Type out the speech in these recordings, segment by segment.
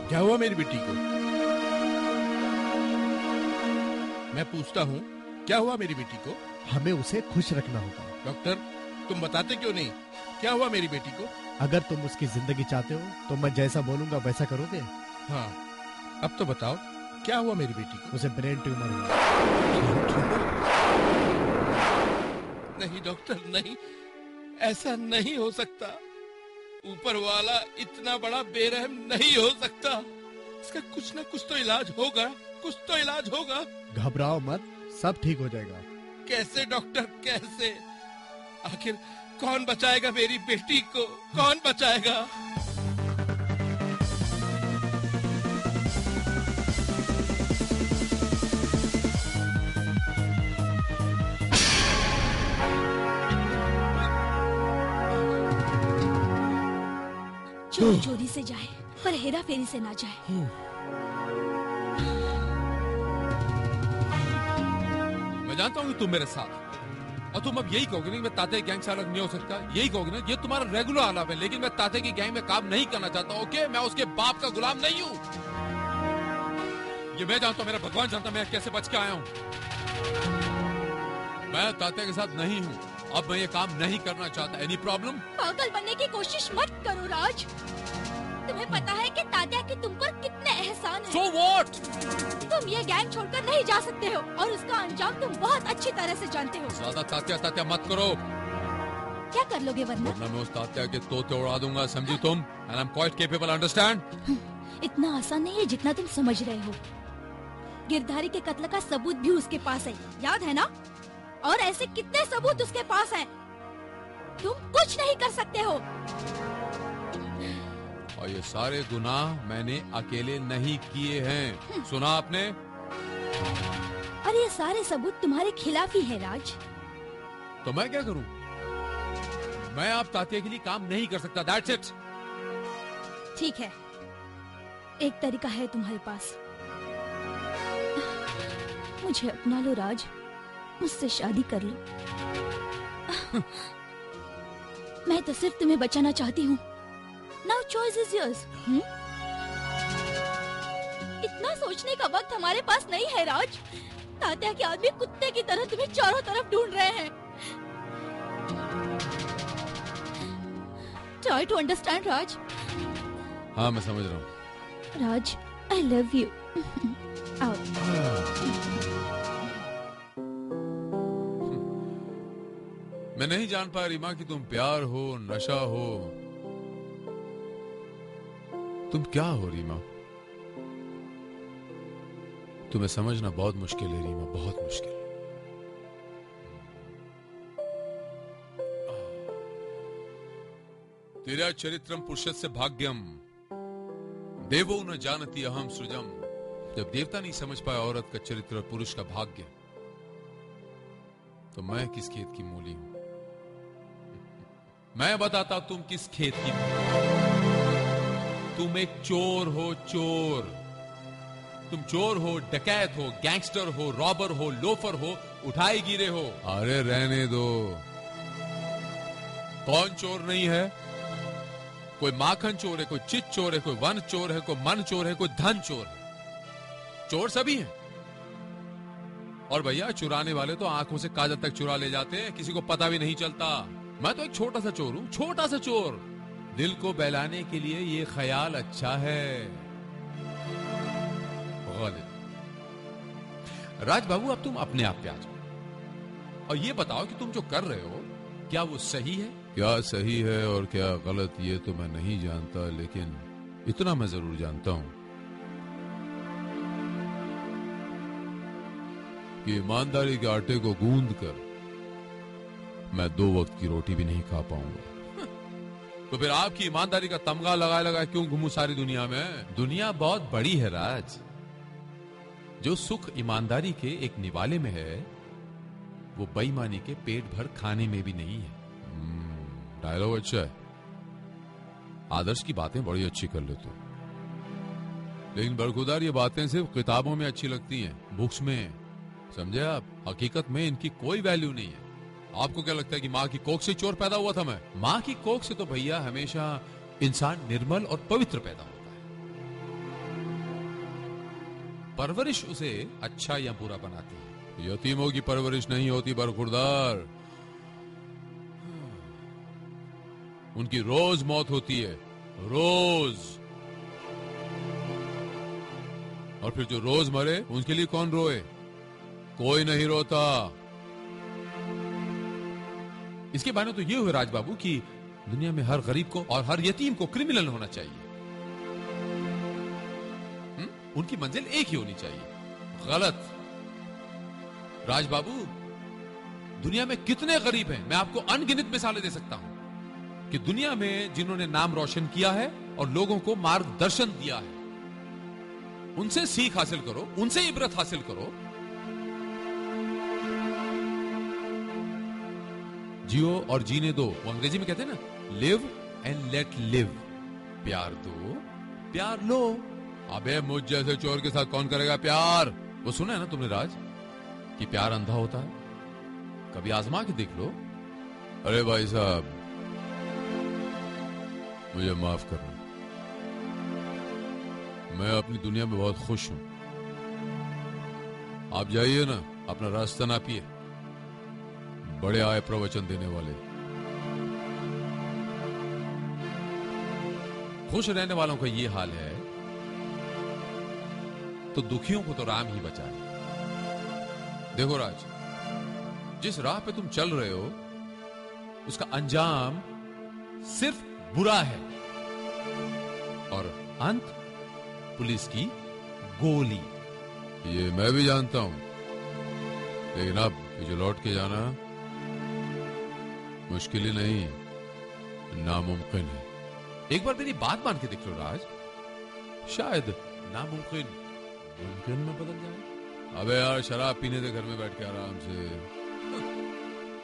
क्या हुआ मेरी बेटी को? मैं पूछता हूँ, क्या हुआ मेरी बेटी को? हमें उसे खुश रखना होगा। डॉक्टर, तुम बताते क्यों नहीं? क्या हुआ मेरी बेटी को? अगर तुम उसकी जिंदगी चाहते हो तो मैं जैसा बोलूंगा वैसा करोगे? हाँ, अब तो बताओ, क्या हुआ मेरी बेटी को? उसे ब्रेन ट्यूमर हुआ। नहीं डॉक्टर, नहीं, ऐसा नहीं हो सकता। ऊपर वाला इतना बड़ा बेरहम नहीं हो सकता। इसका कुछ ना कुछ तो इलाज होगा, कुछ तो इलाज होगा। घबराओ मत, सब ठीक हो जाएगा। कैसे डॉक्टर, कैसे? आखिर कौन बचाएगा मेरी बेटी को? कौन बचाएगा? चोरी चोरी से जाए पर हेरा फेरी से ना जाए। मैं जानता हूँ कि तुम मेरे साथ, और तुम अब यही कहोगे ना कि मैं ताते गैंग से अलग नहीं हो सकता। यही कहोगे ना, ये तुम्हारा रेगुलर आलाप है। लेकिन मैं ताते की गैंग में काम नहीं करना चाहता। ओके, मैं उसके बाप का गुलाम नहीं हूँ। ये मैं जानता हूँ, मेरा भगवान जानता मैं कैसे बच के आया हूँ। मैं ताते के साथ नहीं हूँ। अब मैं ये काम नहीं करना चाहता। Any problem? पागल बनने की कोशिश मत करो राज। तुम्हें पता है कि तात्या के तुम पर कितने एहसान हैं। So what? तुम ये गैंग छोड़कर नहीं जा सकते हो और उसका अंजाम तुम बहुत अच्छी तरह से जानते हो। ज्यादा तात्या तात्या मत करो। क्या कर लोगे वरना मैं उस तात्या के तोते उड़ा दूंगा, समझी तुम? And I'm quite capable, understand? इतना आसान नहीं है जितना तुम समझ रहे हो। गिरधारी के कत्ल का सबूत भी उसके पास है, याद है ना? और ऐसे कितने सबूत उसके पास हैं? तुम कुछ नहीं कर सकते हो। और ये सारे गुनाह मैंने अकेले नहीं किए हैं, सुना आपने? और ये सारे सबूत तुम्हारे खिलाफ ही है राज। तो मैं क्या करूं? मैं आप तात्या के लिए काम नहीं कर सकता। That's it. ठीक है, एक तरीका है तुम्हारे पास। मुझे अपना लो राज, मुझसे शादी कर लो। मैं तो सिर्फ तुम्हें बचाना चाहती हूँ। Now choice is yours. इतना सोचने का वक्त हमारे पास नहीं है राज। तात्या के आदमी कुत्ते की तरह तुम्हें चारों तरफ ढूंढ रहे हैं। Try to understand राज। हाँ, मैं समझ रहा हूँ। राज, I love you. आओ। मैं नहीं जान पा रीमा कि तुम प्यार हो, नशा हो, तुम क्या हो रीमा? तुम्हें समझना बहुत मुश्किल है रीमा, बहुत मुश्किल। तेरा चरित्रम पुरुषस्य भाग्यम देवो न जानती अहम सृजम। जब देवता नहीं समझ पाया औरत का चरित्र और पुरुष का भाग्य, तो मैं किस खेत की मूली हूं? मैं बताता तुम किस खेत की मूली। तुम एक चोर हो, चोर। तुम चोर हो, डकैत हो, गैंगस्टर हो, रॉबर हो, लोफर हो, उठाए गिरे हो। अरे रहने दो। कौन चोर नहीं है? कोई माखन चोर है, कोई चित चोर है, कोई वन चोर है, कोई मन चोर है, कोई धन चोर है। चोर सभी हैं। और भैया, चुराने वाले तो आंखों से काजल तक चुरा ले जाते हैं, किसी को पता भी नहीं चलता। मैं तो एक छोटा सा चोर हूं, छोटा सा चोर। दिल को बहलाने के लिए ये ख्याल अच्छा है। राज बाबू, अब तुम अपने आप पे आ जाओ और ये बताओ कि तुम जो कर रहे हो, क्या वो सही है? क्या सही है और क्या गलत, ये तो मैं नहीं जानता, लेकिन इतना मैं जरूर जानता हूं कि ईमानदारी के आटे को गूंद कर मैं 2 वक्त की रोटी भी नहीं खा पाऊंगा। तो फिर आपकी ईमानदारी का तमगा लगा क्यों घूमूं सारी दुनिया में? दुनिया बहुत बड़ी है राज। जो सुख ईमानदारी के एक निवाले में है, वो बेईमानी के पेट भर खाने में भी नहीं है। डायलॉग अच्छा है, आदर्श की बातें बड़ी अच्छी कर लेते हो, लेकिन बरखुदार ये बातें सिर्फ किताबों में अच्छी लगती हैं, बुक्स में, समझे आप? हकीकत में इनकी कोई वैल्यू नहीं है। आपको क्या लगता है कि माँ की कोख से चोर पैदा हुआ था मैं? माँ की कोख से तो भैया हमेशा इंसान निर्मल और पवित्र पैदा होता है। परवरिश उसे अच्छा या बुरा बनाती है। यतीमों की परवरिश नहीं होती बरखुरदार, उनकी रोज मौत होती है, रोज। और फिर जो रोज मरे उनके लिए कौन रोए? कोई नहीं रोता। इसके माने तो ये हुए राजबाबू कि दुनिया में हर गरीब को और हर यतीम को क्रिमिनल होना चाहिए। उनकी मंजिल एक ही होनी चाहिए। गलत। राजबाबू, दुनिया में कितने गरीब हैं, मैं आपको अनगिनत मिसालें दे सकता हूं कि दुनिया में जिन्होंने नाम रोशन किया है और लोगों को मार्गदर्शन दिया है। उनसे सीख हासिल करो, उनसे इबरत हासिल करो। जियो और जीने दो, वो अंग्रेजी में कहते हैं ना, लिव एंड लेट लिव। प्यार दो, प्यार लो। अबे मुझ जैसे चोर के साथ कौन करेगा प्यार? वो सुना है ना तुमने राज कि प्यार अंधा होता है? कभी आजमा के देख लो। अरे भाई साहब, मुझे माफ करना, मैं अपनी दुनिया में बहुत खुश हूं। आप जाइए ना, अपना रास्ता नापिए। बड़े आए प्रवचन देने वाले। खुश रहने वालों का ये हाल है तो दुखियों को तो राम ही बचाए। देखो राज, जिस राह पे तुम चल रहे हो उसका अंजाम सिर्फ बुरा है और अंत पुलिस की गोली। ये मैं भी जानता हूं, लेकिन अब मुझे लौट के जाना मुश्किल ही नहीं, नामुमकिन है। एक बार मेरी बात मान के देख लो राज, शायद नामुमकिन मुमकिन में बदल जाए। अबे यार, शराब पीने दे घर में बैठ के आराम से,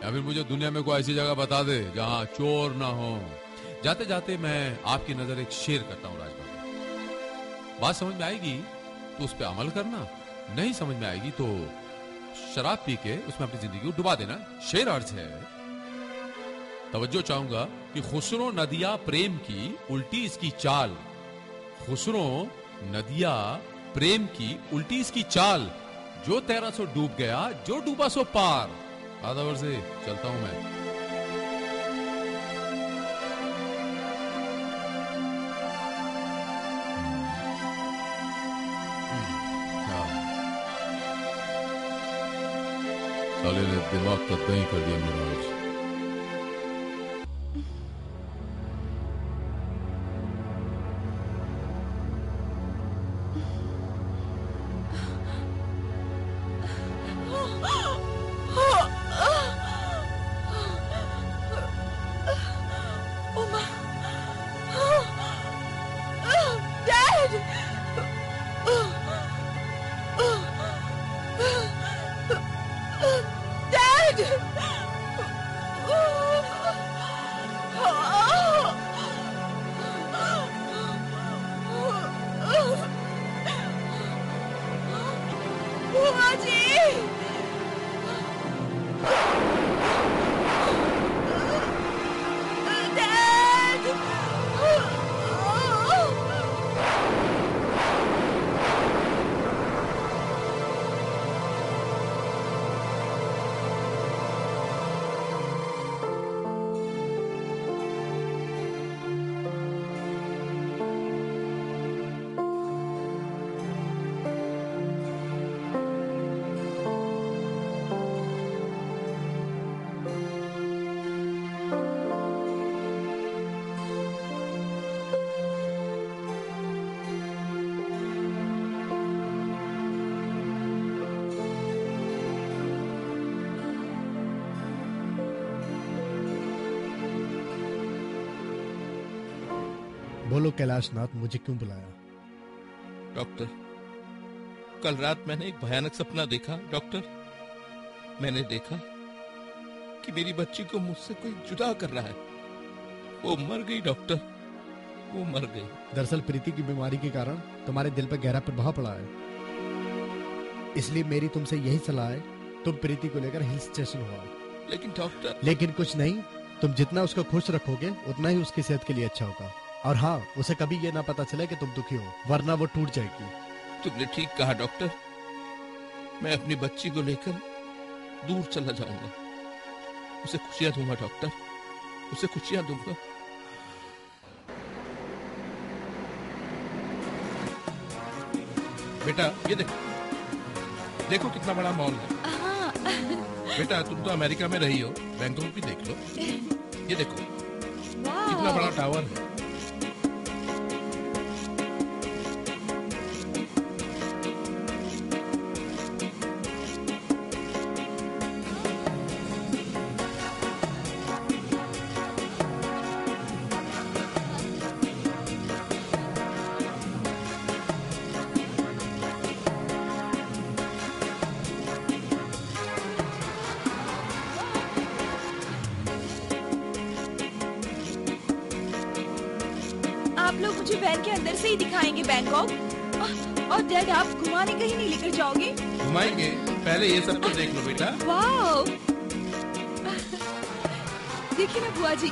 या फिर मुझे दुनिया में कोई ऐसी जगह बता दे जहां चोर ना हो। जाते जाते मैं आपकी नजर एक शेर करता हूं राजबाबू। बात समझ में आएगी तो उस पर अमल करना, नहीं समझ में आएगी तो शराब पी के उसमें अपनी जिंदगी को डुबा देना। शेर अर्ज है, तवज्जो चाहूंगा कि खुसरो नदिया प्रेम की उल्टी इसकी चाल। खुसरो नदिया प्रेम की उल्टी इसकी चाल, जो तैरा सो डूब गया, जो डूबा सो पार। आधा से चलता हूं मैं। साले ने दिमाग का दही कर दिया मेरा आज। बोलो कैलाशनाथ, मुझे क्यों बुलाया? डॉक्टर, कल रात मैंने एक भयानक सपना देखा। डॉक्टर, मैंने देखा कि मेरी बच्ची को मुझसे कोई जुदा कर रहा है। वो मर गई डॉक्टर, वो मर गई। दरअसल प्रीति की बीमारी के कारण तुम्हारे दिल पर गहरा प्रभाव पड़ा है, इसलिए मेरी तुमसे यही सलाह है, तुम प्रीति को लेकर हिल स्टेशन हो आओ। लेकिन डॉक्टर। लेकिन कुछ नहीं, तुम जितना उसको खुश रखोगे उतना ही उसकी सेहत के लिए अच्छा होगा। और हाँ, उसे कभी ये ना पता चले कि तुम दुखी हो, वरना वो टूट जाएगी। तुमने ठीक कहा डॉक्टर, मैं अपनी बच्ची को लेकर दूर चला जाऊंगा, उसे खुशियां दूंगा डॉक्टर, उसे खुशियां दूंगा। बेटा ये देखो कितना बड़ा मॉल है। हाँ। बेटा तुम तो अमेरिका में रही हो, बैंकॉक भी देख लो। ये देखो कितना बड़ा टावर है। आप लोग मुझे वैन के अंदर से ही दिखाएंगे बैंकॉक, और डैड आप घुमाने कहीं नहीं लेकर जाओगे? घुमाएंगे, पहले ये सब तो देख लो बेटा। वाओ, देखिए ना बुआ जी।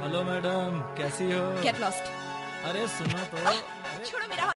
हेलो मैडम, कैसी हो? Get lost. अरे सुनो तो। छोड़ो मेरा